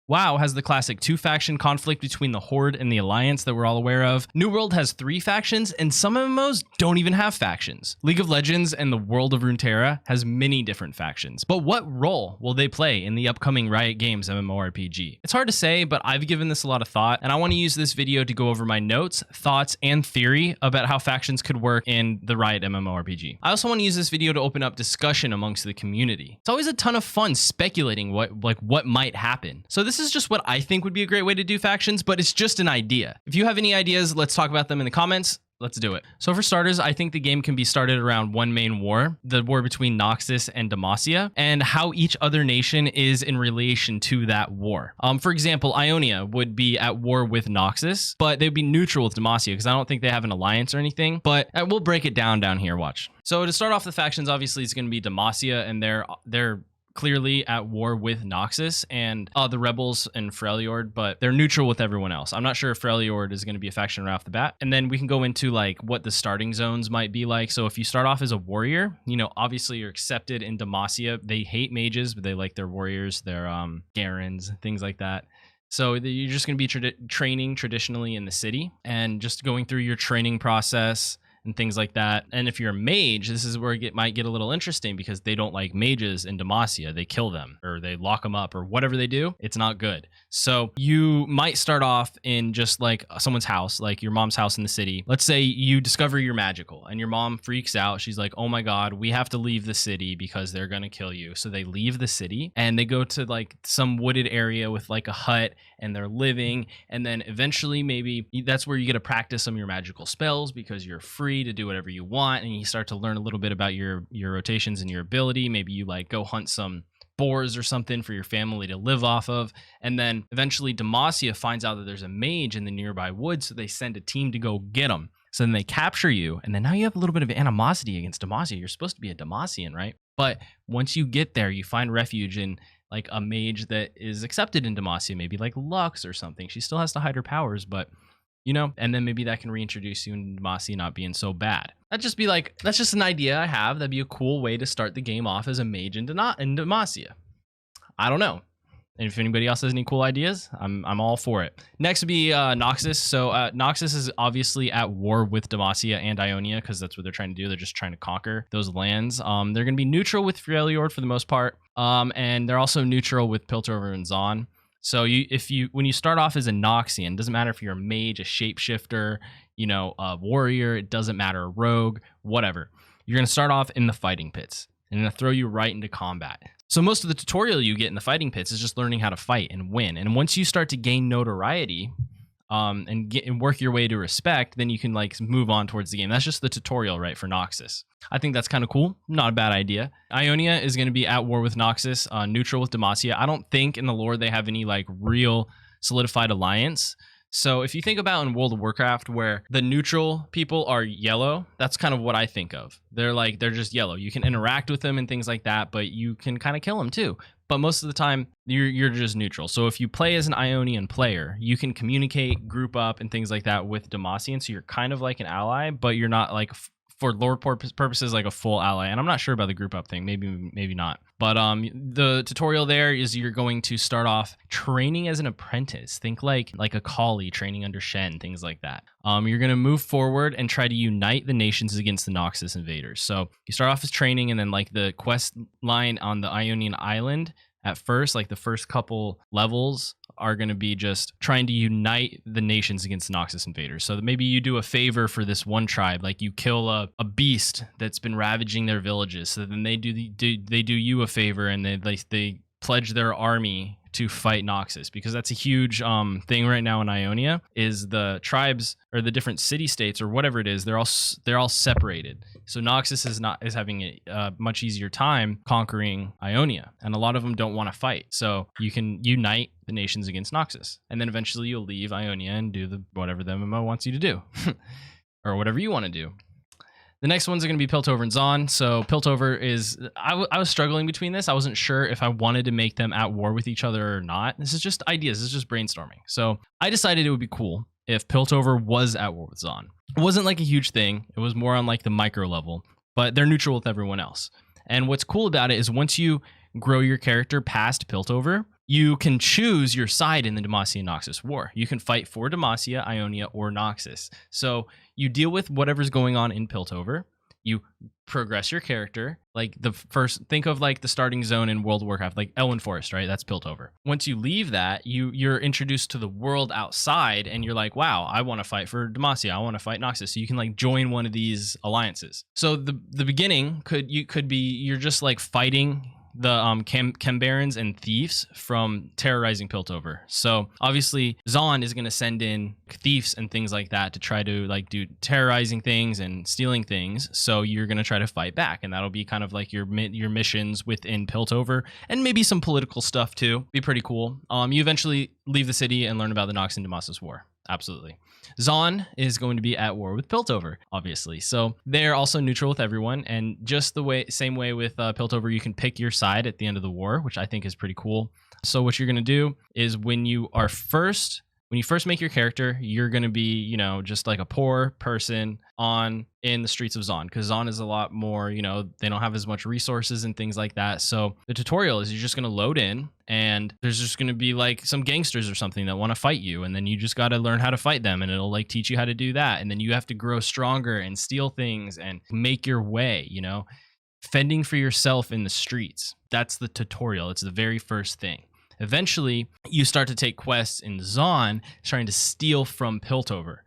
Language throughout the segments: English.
WoW has the classic 2-faction conflict between the Horde and the Alliance that we're all aware of. New World has 3 factions, and some MMOs don't even have factions. League of Legends and the World of Runeterra has many different factions. But what role will they play in the upcoming Riot Games MMORPG? It's hard to say, but I've given this a lot of thought, and I want to use this video to go over my notes, thoughts, and theory about how factions could work in the Riot MMORPG. I also want to use this video to open up discussion amongst the community. It's always a ton of fun speculating what might happen. So this is just what I think would be a great way to do factions, but it's just an idea. If you have any ideas, let's talk about them in the comments. Let's do it. So for starters, I think the game can be started around one main war, the war between Noxus and Demacia, and how each other nation is in relation to that war. For example, Ionia would be at war with Noxus, but they'd be neutral with Demacia because I don't think they have an alliance or anything, but we'll break it down here, watch. So to start off the factions, obviously it's going to be Demacia, and they're clearly at war with Noxus and the rebels and Freljord, but they're neutral with everyone else. I'm not sure if Freljord is going to be a faction right off the bat. And then we can go into like what the starting zones might be like. So if you start off as a warrior, you know, obviously you're accepted in Demacia. They hate mages, but they like their warriors, their Garens, things like that. So you're just going to be training traditionally in the city and just going through your training process and things like that. And if you're a mage, this is where it might get a little interesting because they don't like mages in Demacia. They kill them or they lock them up or whatever they do. It's not good. So you might start off in just like someone's house, like your mom's house in the city. Let's say you discover you're magical and your mom freaks out. She's like, oh my God, we have to leave the city because they're going to kill you. So they leave the city and they go to like some wooded area with like a hut and they're living. And then eventually maybe that's where you get to practice some of your magical spells because you're free to do whatever you want, and you start to learn a little bit about your rotations and your ability. Maybe you like go hunt some boars or something for your family to live off of, and then eventually Demacia finds out that there's a mage in the nearby woods, so they send a team to go get him. So then they capture you, and then now you have a little bit of animosity against Demacia. You're supposed to be a Demacian, right? But once you get there, you find refuge in like a mage that is accepted in Demacia, maybe like Lux or something. She still has to hide her powers, but you know, and then maybe that can reintroduce you in Demacia not being so bad. That's just an idea I have. That'd be a cool way to start the game off as a mage in Demacia. I don't know. And if anybody else has any cool ideas, I'm all for it. Next would be Noxus. So Noxus is obviously at war with Demacia and Ionia because that's what they're trying to do. They're just trying to conquer those lands. They're going to be neutral with Freljord for the most part. And they're also neutral with Piltover and Zon. So when you start off as a Noxian, doesn't matter if you're a mage, a shapeshifter, you know, a warrior, it doesn't matter, a rogue, whatever. You're going to start off in the fighting pits and going to throw you right into combat. So most of the tutorial you get in the fighting pits is just learning how to fight and win. And once you start to gain notoriety and work your way to respect, then you can like move on towards the game. That's just the tutorial, right, for Noxus. I think that's kind of cool. Not a bad idea. Ionia is going to be at war with Noxus, neutral with Demacia. I don't think in the lore they have any like real solidified alliance. So if you think about in World of Warcraft where the neutral people are yellow, that's kind of what I think of. They're just yellow. You can interact with them and things like that, but you can kind of kill them too. But most of the time, you're just neutral. So if you play as an Ionian player, you can communicate, group up, and things like that with Demacian. So you're kind of like an ally, but you're not like, for lore purposes, like a full ally. And I'm not sure about the group up thing. Maybe not. But the tutorial there is you're going to start off training as an apprentice. Think like a Kali training under Shen, things like that. You're going to move forward and try to unite the nations against the Noxus invaders. So you start off as training, and then like the quest line on the Ionian island at first, like the first couple levels are going to be just trying to unite the nations against Noxus invaders. So that maybe you do a favor for this one tribe, like you kill a beast that's been ravaging their villages. So then they do you a favor, and they pledge their army to fight Noxus, because that's a huge thing right now in Ionia. Is the tribes or the different city states or whatever it is, they're all separated. So Noxus is having a much easier time conquering Ionia, and a lot of them don't want to fight. So you can unite the nations against Noxus, and then eventually you'll leave Ionia and do whatever the MMO wants you to do, or whatever you want to do. The next ones are going to be Piltover and Zon. So Piltover is, I was struggling between this. I wasn't sure if I wanted to make them at war with each other or not. This is just ideas. This is just brainstorming. So I decided it would be cool if Piltover was at war with Zon. It wasn't like a huge thing. It was more on like the micro level, but they're neutral with everyone else. And what's cool about it is once you grow your character past Piltover, you can choose your side in the Demacia Noxus war. You can fight for Demacia, Ionia, or Noxus. So you deal with whatever's going on in Piltover. You progress your character. Like the first, think of like the starting zone in World of Warcraft, like Elwyn Forest, right? That's Piltover. Once you leave that, you're introduced to the world outside, and you're like, wow, I want to fight for Demacia. I want to fight Noxus. So you can like join one of these alliances. So the beginning could be you're just like fighting the Chem Barons and thieves from terrorizing Piltover. So obviously Zon is going to send in thieves and things like that to try to like do terrorizing things and stealing things. So you're going to try to fight back, and that'll be kind of like your missions within Piltover, and maybe some political stuff too. Be pretty cool. You eventually leave the city and learn about the Nox and Demacia's war. Absolutely. Zon is going to be at war with Piltover, obviously. So they're also neutral with everyone. And just the same way with Piltover, you can pick your side at the end of the war, which I think is pretty cool. So what you're going to do is when you first make your character, you're going to be, you know, just like a poor person in the streets of Zon, because Zon is a lot more, you know, they don't have as much resources and things like that. So the tutorial is you're just going to load in, and there's just going to be like some gangsters or something that want to fight you, and then you just got to learn how to fight them, and it'll like teach you how to do that. And then you have to grow stronger and steal things and make your way, you know, fending for yourself in the streets. That's the tutorial. It's the very first thing. Eventually, you start to take quests in Zon, trying to steal from Piltover.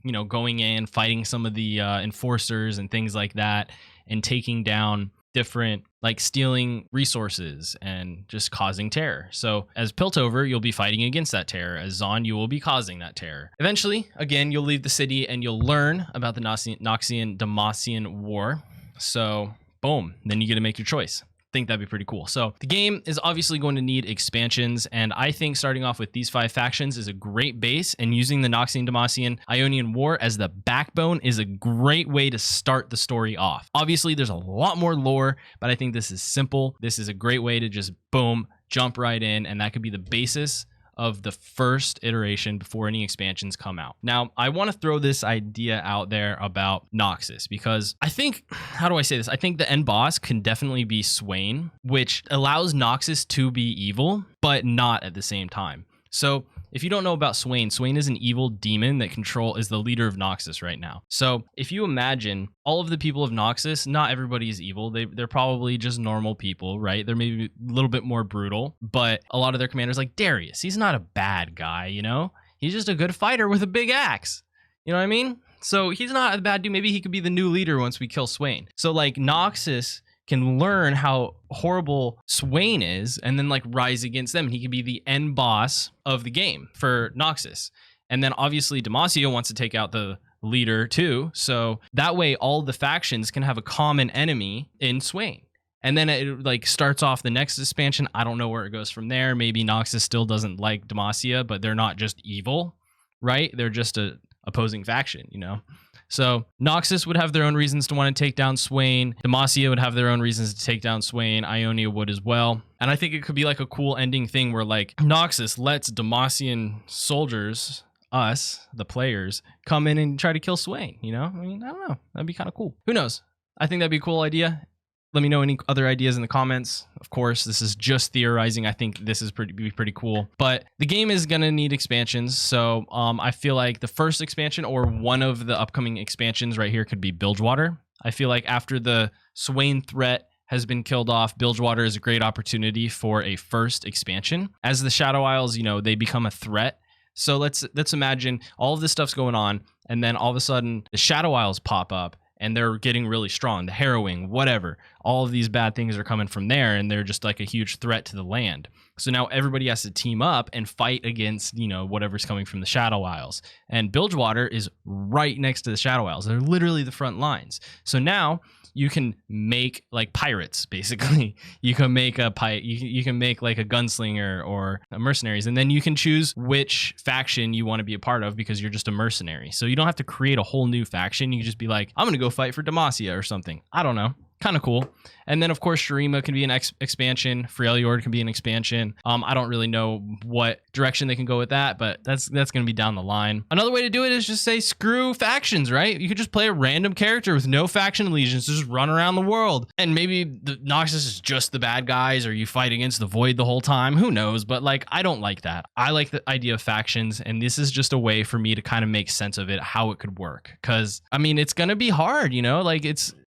You know, going in, fighting some of the enforcers and things like that, and taking down different, like stealing resources and just causing terror. So as Piltover, you'll be fighting against that terror. As Zon, you will be causing that terror. Eventually, again, you'll leave the city and you'll learn about the Noxian-Demacian war. So boom, then you get to make your choice. Think that'd be pretty cool. So the game is obviously going to need expansions, and I think starting off with these 5 factions is a great base, and using the Noxian-Demacian Ionian War as the backbone is a great way to start the story off. Obviously, there's a lot more lore, but I think this is simple. This is a great way to just boom, jump right in, and that could be the basis of the first iteration before any expansions come out. Now, I want to throw this idea out there about Noxus, because I think, how do I say this? I think the end boss can definitely be Swain, which allows Noxus to be evil, but not at the same time. So if you don't know about Swain, Swain is an evil demon that is the leader of Noxus right now. So if you imagine all of the people of Noxus, not everybody is evil. They're probably just normal people, right? They're maybe a little bit more brutal, but a lot of their commanders, like Darius, he's not a bad guy, you know? He's just a good fighter with a big axe. You know what I mean? So he's not a bad dude. Maybe he could be the new leader once we kill Swain. So like Noxus can learn how horrible Swain is and then like rise against them. He could be the end boss of the game for Noxus. And then obviously Demacia wants to take out the leader too. So that way all the factions can have a common enemy in Swain. And then it like starts off the next expansion. I don't know where it goes from there. Maybe Noxus still doesn't like Demacia, but they're not just evil, right? They're just a opposing faction, you know? So Noxus would have their own reasons to want to take down Swain. Demacia would have their own reasons to take down Swain. Ionia would as well. And I think it could be like a cool ending thing where like Noxus lets Demacian soldiers, us, the players, come in and try to kill Swain, you know? I mean, I don't know. That'd be kind of cool. Who knows? I think that'd be a cool idea. Let me know any other ideas in the comments. Of course, this is just theorizing. I think this is pretty cool. But the game is going to need expansions. So I feel like the first expansion or one of the upcoming expansions right here could be Bilgewater. I feel like after the Swain threat has been killed off, Bilgewater is a great opportunity for a first expansion. As the Shadow Isles, you know, they become a threat. So let's imagine all of this stuff's going on, and then all of a sudden the Shadow Isles pop up, and they're getting really strong, the harrowing, whatever. All of these bad things are coming from there, and they're just like a huge threat to the land. So now everybody has to team up and fight against, you know, whatever's coming from the Shadow Isles. And Bilgewater is right next to the Shadow Isles. They're literally the front lines. So now you can make like pirates, basically. You can make you can make like a gunslinger or a mercenaries, and then you can choose which faction you want to be a part of because you're just a mercenary. So you don't have to create a whole new faction. You can just be like, I'm gonna go fight for Demacia or something. I don't know. kind of cool. And then of course Shurima can be an expansion, Freljord can be an expansion. I don't really know what direction they can go with that, but that's going to be down the line. Another way to do it is just say screw factions, right? You could just play a random character with no faction allegiance, just run around the world. And maybe the Noxus is just the bad guys, or you fight against the Void the whole time. Who knows? But like, I don't like that. I like the idea of factions, and this is just a way for me to kind of make sense of it, how it could work. Because I mean, it's going to be hard, you know, like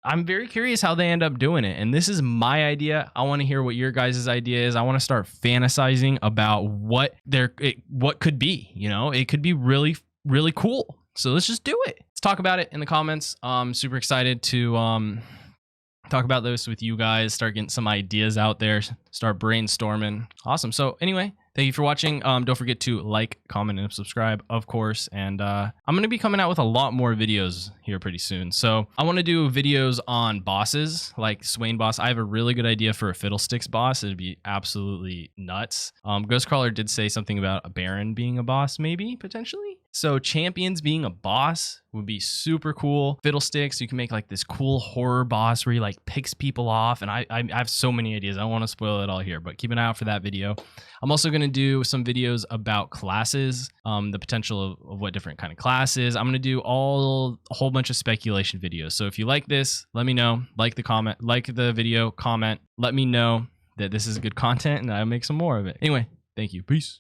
I'm very curious how they end up doing it. And this is my idea. I want to hear what your guys' idea is. I want to start fantasizing about what could be, you know, it could be really, really cool. So let's just do it. Let's talk about it in the comments. I'm super excited to talk about this with you guys, start getting some ideas out there, start brainstorming. Awesome. So anyway, thank you for watching. Don't forget to like, comment, and subscribe, of course. And I'm going to be coming out with a lot more videos here pretty soon. So I want to do videos on bosses, like Swain boss. I have a really good idea for a Fiddlesticks boss. It'd be absolutely nuts. Ghostcrawler did say something about a Baron being a boss, maybe, potentially. So champions being a boss would be super cool. Fiddlesticks, you can make like this cool horror boss where he like picks people off. And I have so many ideas. I don't want to spoil it all here, but keep an eye out for that video. I'm also going to do some videos about classes, the potential of what different kind of classes. I'm going to do a whole bunch of speculation videos. So if you like this, let me know. Like the video, comment. Let me know that this is good content and I'll make some more of it. Anyway, thank you. Peace.